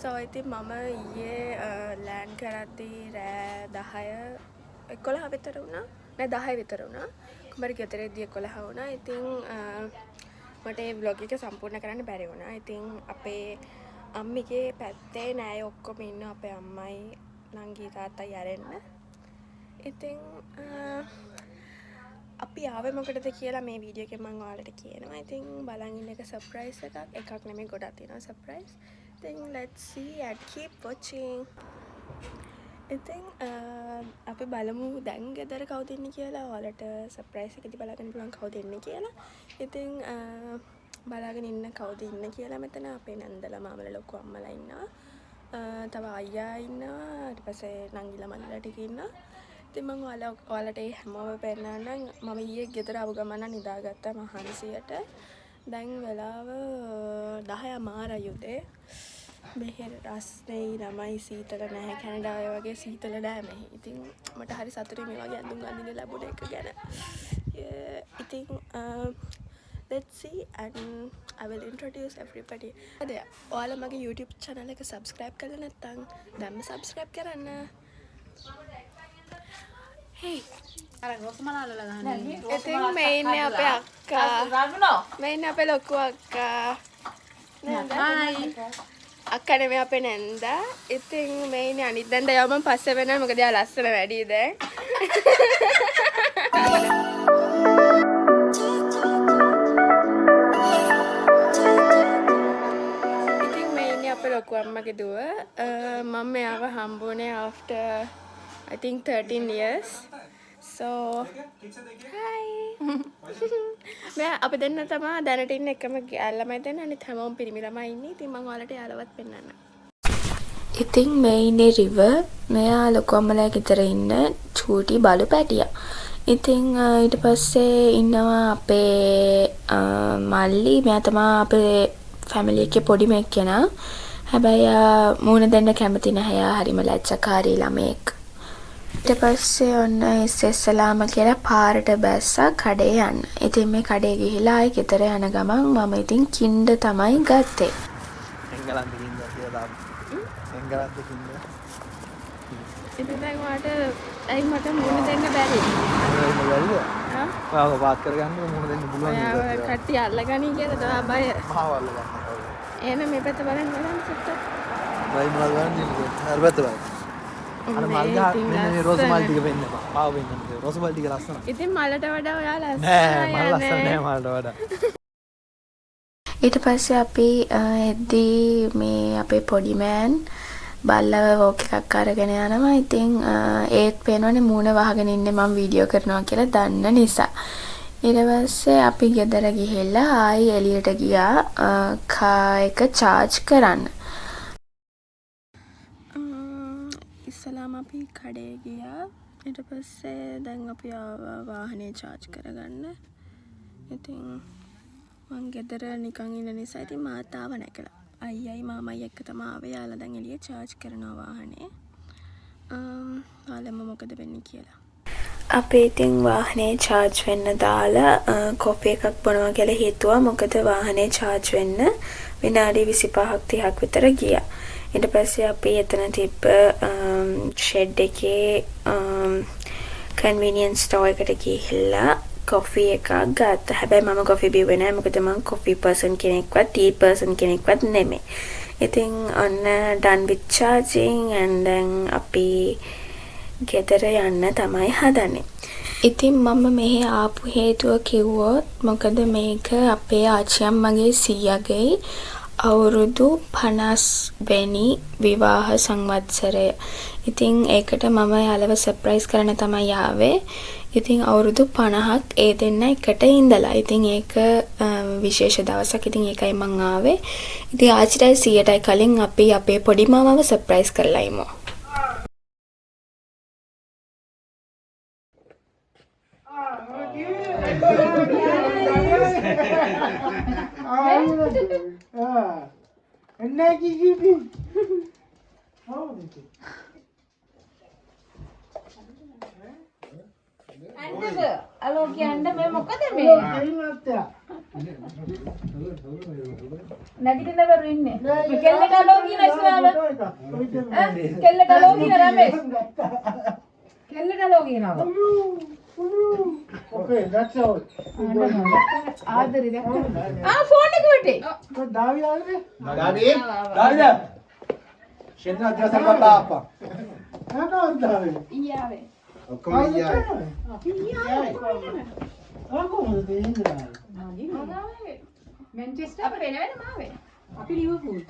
So ඉතින් මම ඊයේ ලෑන්ඩ් කරද්දී රෑ 11 විතර වුණා. නෑ 10 විතර වුණා. කුමාරි ගෙදරදී 11 වුණා. ඉතින් මට මේ vlog එක සම්පූර්ණ කරන්න බැරි වුණා. ඉතින් අපේ අම්මිගේ පැත්තේ නෑ ඔක්කොම ඉන්න අපේ අම්මයි නංගි තාත්තයි ඇරෙන්න. ඉතින් අපි ආවේ මොකටද කියලා මේ වීඩියෝ එකෙන් මම ඔයාලට කියනවා. ඉතින් බලන් ඉන්න එක සර්ප්‍රයිස් එකක් නෙමෙයි ගොඩක් තියෙනවා සර්ප්‍රයිස්. ඉතින් let's see and keep watching. ඉතින් අපි බලමු දැන් ගෙදර කවුද ඉන්නේ කියලා. ඔයාලට සර්ප්‍රයිස් එකදී බලාගන්න පුළුවන් කවුද ඉන්නේ කියලා. ඉතින් බලාගෙන ඉන්න කවුද ඉන්නේ කියලා මෙතන අපේ නන්දලා මාමලා ලොකු අම්මලා ඉන්නවා. තව අයියා ඉන්නවා. ඊට පස්සේ නංගිලා මල්ලිලා ටික ඉන්නවා. ඉතින් මම ඔයාලට ඒ හැමෝම පෙන්නන්නම්. මම ඊයේ ගෙදර ආව ගමන් නිදාගත්තා මහන්සියට. දැන් වෙලාව 10:00 උදේ. මෙහෙ රස්නේ ළමයි සීතල නැහැ. කැනඩාවේ වගේ සීතල නෑ මෙහි. ඉතින් මට හරි සතුටුයි මේ වගේ ඇඳුම් අඳින්න ලැබුණ එක ගැන. ඉතින් let's see and I will introduce everybody. ඔයාලා මගේ YouTube channel එක subscribe කරලා නැත්නම් දැන්ම subscribe කරන්න. Hey. අර රොස්මලාලලා ගහන්නේ. ඉතින් මේ ඉන්නේ අපේ අක්කා. මේ ඉන්නේ අපේ ලොකු අක්කා. නේද? අක්කා නෙමෙයි අපේ නැන්දා. ඉතින් මේ ඉන්නේ අනිත් නැන්දා යවම පස්සේ වෙනවා මොකද එයා ලස්සන වැඩි දැන්. ඉතින් මේ ඉන්නේ අපේ ලොකු අම්මගේ දුව. මම මෙයාව හම්බුනේ after I think 13 years. So hi. मैं අපි දෙන්න තමයි දැනට ඉන්න එකම ළමයි දෙන්න අනිත් හැමෝම පිරිමි ළමයි ඉන්නේ. ඉතින් මම ඔයාලට යාළුවත් පෙන්නන්න. ඉතින් මේ ඉන්නේ රිවර්. මෙයා ලොකු අම්මලා ගෙදර ඉන්න චූටි බලු පැටියා. ඉතින් ඊට පස්සේ ඉන්නවා අපේ මල්ලි. මෙයා තමයි අපේ ෆැමිලි එකේ පොඩිම එක්කෙනා. හැබැයි මූණ දෙන්න කැමති නැහැ. යා හරිම ලැජ්ජාකාරී ළමෙක්. ඊට පස්සේ ඔන්න ඉස්සෙල්ලාම කියලා පාරට බැස්සා කඩේ යන්න. ඉතින් මේ කඩේ ගිහිලා ආයි ගෙදර යන ගමන් මම ඉතින් කින්ඩ තමයි ගත්තේ. එංගලන්තේ කින්ඩ කියලා දාමු. එංගලන්තේ කින්ඩ. ඉතින් දැන් මට මුණ දෙන්න බැරි. බැරිද? හා? ඔයාව වාත් කරගන්න මුණ දෙන්න පුළුවන් නේද? ඔයාව කට්ටිය අල්ලගනි කියලා තමයි බය. මාව අල්ලගන්න. එහෙනම් මේ පැත්ත බලන්න සුට්ට. වයි මොනවද ගන්නේ? අර පැත්ත බලන්න. අර මල් ගහ මේ රෝස් මල් ටික වෙන්න එපා. පාව වෙන්න ඕනේ. රෝස් මල් ටික ලස්සනයි. ඉතින් මලට වඩා ඔයා ලස්සනයි. නෑ මල් ලස්සන නෑ මලට වඩා. ඊට පස්සේ අපි එද්දී මේ අපේ පොඩි මෑන් බල්ලව වෝක් එකක් අරගෙන යනවා. ඉතින් ඒත් පේනවනේ මූණ වහගෙන ඉන්නේ මම වීඩියෝ කරනවා කියලා දන්න නිසා. ඊට පස්සේ අපි ගෙදර ගිහිල්ලා ආයි එළියට ගියා කා එක charge කරන්න. ඉස්සලාම අපි කඩේ ගියා. ඊට පස්සේ දැන් අපි වාහනේ charge කරගන්න. ඉතින් මං ගෙදර නිකන් ඉන්න නිසා ඉතින් මාත් ආව නැකලා. අයියයි මාමයි එක්ක තමයි ආවේ. යාලා දැන් එළියේ charge කරනවා වාහනේ. ආලම මොකද වෙන්නේ කියලා. අපි ඉතින් වාහනේ charge වෙන්න දාලා කොෆි එකක් බොනවා කියලා හිතුවා. මොකද වාහනේ charge වෙන්න විනාඩි 25ක් 30ක් විතර ගියා. ඊට පස්සේ අපි එතන තිබ්බ ෂෙඩ් එකේ කන්වීනියන්ස් ස්ටෝර් එකට ගිහිල්ලා කොෆි එකක් ගත්තා. හැබැයි මම කොෆි බිව්වේ නැහැ. මොකද මම කොෆි පර්සන් කෙනෙක්වත් ටී පර්සන් කෙනෙක්වත් නෙමෙයි. ඉතින් ඔන්න done with charging and then අපි ගෙදර යන්න තමයි හදන්නේ. ඉතින් මම මෙහි ආපු හේතුව කිව්වොත් මොකද මේක අපේ ආච්චි අම්මගේ සීයාගේ අවුරුදු 50 වෙනි විවාහ සංවත්සරය. ඉතින් ඒකට මම යාළුව සර්ප්‍රයිස් කරන්න තමයි ආවේ. ඉතින් අවුරුදු 50ක් ඒ දෙන්න එකට ඉඳලා. ඉතින් ඒක විශේෂ දවසක්. ඉතින් ඒකයි මං ආවේ. ඉතින් ආච්චිටයි සීයටයි කලින් අපි අපේ පොඩි මාමව සර්ප්‍රයිස් කරලා ඉමු. අලෝ කියන්න මේ මොකද මේ නැගිටින්න බැරුව ඉන්නේ. මෙකෙල්ලට අලෝ කියන ඉස්සරහම කෙල්ලට ලෝ කියන රමේෂ්. කෙල්ලට ලෝ කියනවා. Okay, that's all. ආදරේ දැක්කද? ෆෝන් එක වටේ. David ආවේ? David? David? Shenna අධ්‍යාසන කරලා ආපා. ආකවද David? ඊයාවේ. ඔක්කොම ඊයයි. ආකෝමද දෙන්නේ? ආවේ. මැන්චෙස්ටර් අපේ වෙන වෙනම ආවේ. අපි ලිවර්පූල්.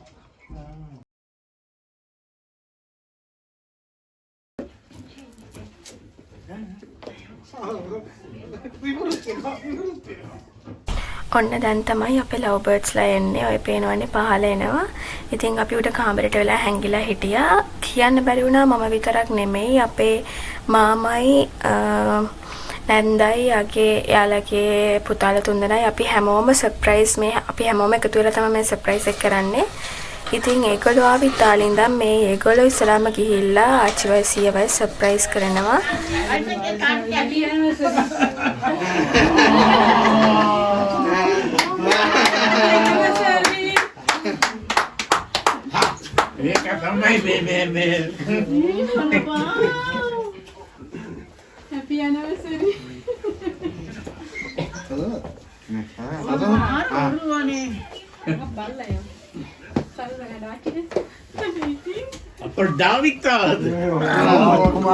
ඔන්න දැන් තමයි අපේ ලව් බර්ඩ්ස්ලා එන්නේ. ඔය පේනවනේ පහළ එනවා. ඉතින් අපි උඩ කාමරේට වෙලා හැංගිලා හිටියා. කියන්න බැරි වුණා මම විතරක් නෙමෙයි අපේ මාමයි නැන්දයි යාළගේ පුතාලා තුන්දෙනයි අපි හැමෝම සර්ප්‍රයිස් අපි හැමෝම එකතු වෙලා තමයි මේ සර්ප්‍රයිස් එක කරන්නේ. ඉතින් ඒගොල්ලෝ ආවි ඉතාලියෙන් ඉඳන් මේ ඒගොල්ලෝ ඉස්සරහම ගිහිල්ලා ආච්චිවයි සීයවයි සර්ප්‍රයිස් කරනවා. මේක තමයි මේ Happy anniversary. අපර දාවිත් තාද ඔක්කොම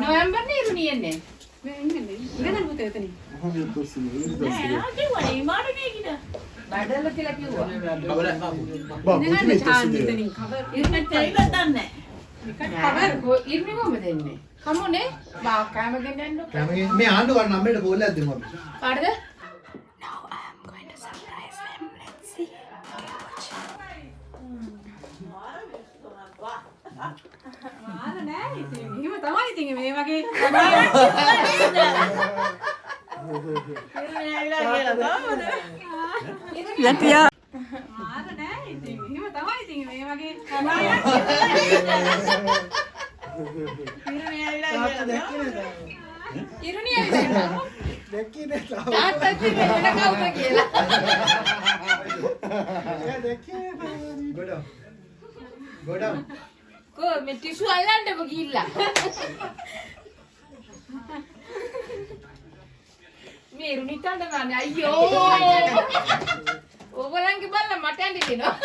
නොවැම්බර් නේ ඉන්නේ. මේ ඉන්නේ. වෙන පුතේ එතන. බඩල කියලා කිව්වා. නෑ චාන් ඉතින් කවර් ඉන්නත් නැහැ. කවර් ඉන්නේ කොහමද දෙන්නේ? කමුනේ බා කැම ගෙන්නන්න. මේ ආණ්ඩු ගන්න අම්මේට බෝලයක් දෙමු අපි. කාටද? Now I am going to surprise them. Let's see. මාන නෑ ඉතින්. එහෙම තමයි ඉතින් මේ වගේ ලතියා මාන නෑ ඉතින්. එහෙම තමයි ඉතින් මේ වගේ ඉරුණිය ඇවිල්ලා දැක්කේ නෑ තාම. තාත්තා කිව්වේ වෙන කවුද කියලා. දැක්කේ ගොඩ. ගොඩ. කො මේ ටිෂු අල්ලන්නම ගිහිල්ලා. මේ ඉරුණිට අඬනවානේ අයියෝ. ඕගොල්ලන්ගේ බල්ලා මට ඇඬෙනවා.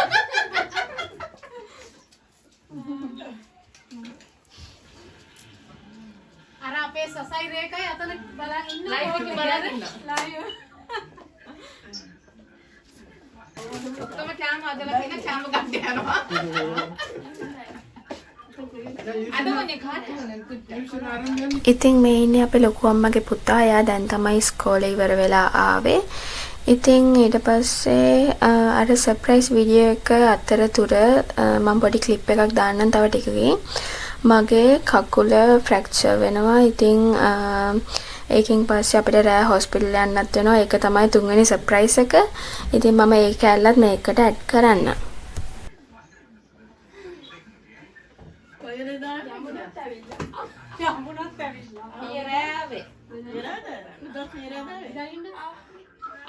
අර අපේ සසයි රේකයි අතන බලන් ඉන්නවා. ලයිව් එකේ බලන් ඉන්නවා. ලයිව්. ඔක්කොම කැම හදලා තියෙන කැම ගන්න යනවා. අදමනේ කාටද? ඉතින් මේ ඉන්නේ අපේ ලොකු අම්මගේ පුතා. එයා දැන් තමයි ඉස්කෝලේ ඉවර වෙලා ආවේ. ඉතින් ඊට පස්සේ අර සර්ප්‍රයිස් වීඩියෝ එක අතරතුර මම පොඩි ක්ලිප් එකක් දාන්නම් තව ටිකකින්. මගේ කකුල ෆ්‍රැක්චර් වෙනවා. ඉතින් ඒකෙන් පස්සේ අපිට රෑ හොස්පිටල් යන්නත් වෙනවා. ඒක තමයි තුන්වෙනි සර්ප්‍රයිස් එක. ඉතින් මම ඒක ඇල්ලත් මේකට ඇඩ් කරන්න.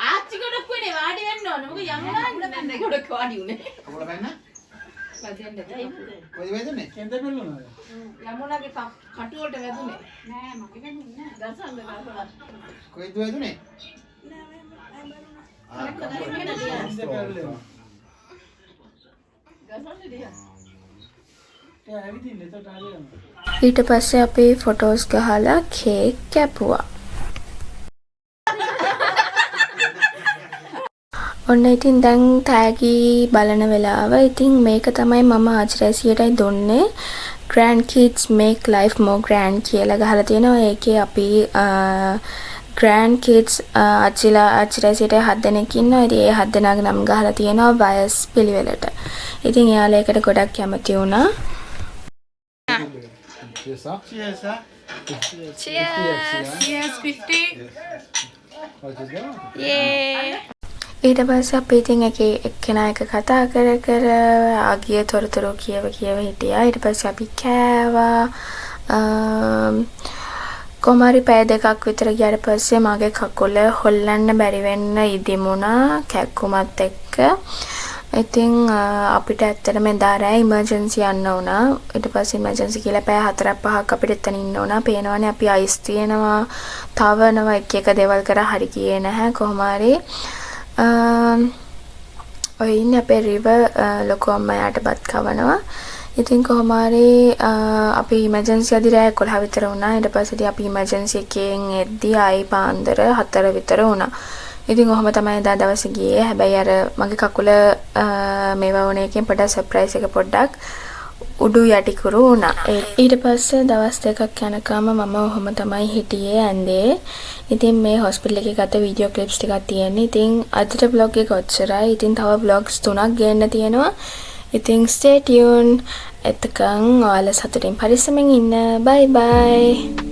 ආච්චි ගොඩක් වෙන්නේ වාඩි වෙන්න ඕන. මොකද යමුනා ඉන්න ගොඩක් වාඩි උනේ. කකුල බැන්න. වදින්න කොයි වේදනේ? කෙන්ද බෙල්ලුණාද? යමුනාගේ කටු වලට වැදුනේ. නෑ මගේ වැදුනේ නෑ. දසන්න ගාලා. කොයිද වේදනේ? ඊට පස්සේ අපි ෆොටෝස් ගහලා කේක් කැපුවා. ඔන්න ඉතින් දැන් තෑගි බලන වෙලාව. ඉතින් මේක තමයි මම ආච්චිරැසියටයි දුන්නේ. Grand Kids Make Life More Grand කියලා ගහලා තියෙනවා. ඒකේ අපි Grand Kids ආච්චිරැසියට 7 දෙනෙක් ඉන්නවා. ඉතින් ඒ 7 දෙනාගේ නම් ගහලා තියෙනවා වයස් පිළිවෙලට. ඉතින් එයාලා ඒකට ගොඩක් කැමති වුණා. Cheers. Cheers. Yes 50. ඊට පස්සේ අපි ඉතින් එක්කෙනා එක කතා කර ආගිය තොරතුරු කියව හිටියා. ඊට පස්සේ අපි කෑවා. කොමාරි පැය දෙකක් විතර ගියාට පස්සේ මගේ කකුල හොල්ලන්න බැරි වෙන්න ඉදිමුණා කැක්කුමත් එක්ක. ඉතින් අපිට ඇත්තටම එදා රෑ ඉමර්ජන්සි යන්න වුණා. ඊට පස්සේ ඉමර්ජන්සි කියලා පැය 4-5ක් අපිට එතන ඉන්න වුණා. පේනවනේ අපි අයිස් තියෙනවා, තවනවා, එක දේවල් කරා හරි ගියේ නැහැ කොහොම හරි. ඔය ඉන්නේ අපේ රිවර් ලොකු අම්මයාට බත් කවනවා. ඉතින් කොහොම හරි අපි ඉමර්ජන්සි අදී රෑ 11 විතර වුණා. ඊට පස්සේ අපි ඉමර්ජන්සි එකෙන් එද්දී ආයි පාන්දර 4 විතර වුණා. ඉතින් ඔහම තමයි එදා දවසේ ගියේ. හැබැයි අර මගේ කකුල මේවා වුණ එකෙන් පොඩ්ඩක් සර්ප්‍රයිස් එක පොඩ්ඩක් උඩු යටිකුරු වුණා. ඊට පස්සේ දවස් දෙකක් යනකම් මම ඔහම තමයි හිටියේ ඇඳේ. ඉතින් මේ හොස්පිටල් එකේ ගත වීඩියෝ ක්ලිප්ස් ටිකක් තියෙන්නේ. ඉතින් අදට vlog එක ඔච්චරයි. ඉතින් තව vlogs 3ක් ගේන්න තියෙනවා. ඉතින් stay tuned. එතකන් ඔයාලා සතුටින් පරිස්සමෙන් ඉන්න. bye bye.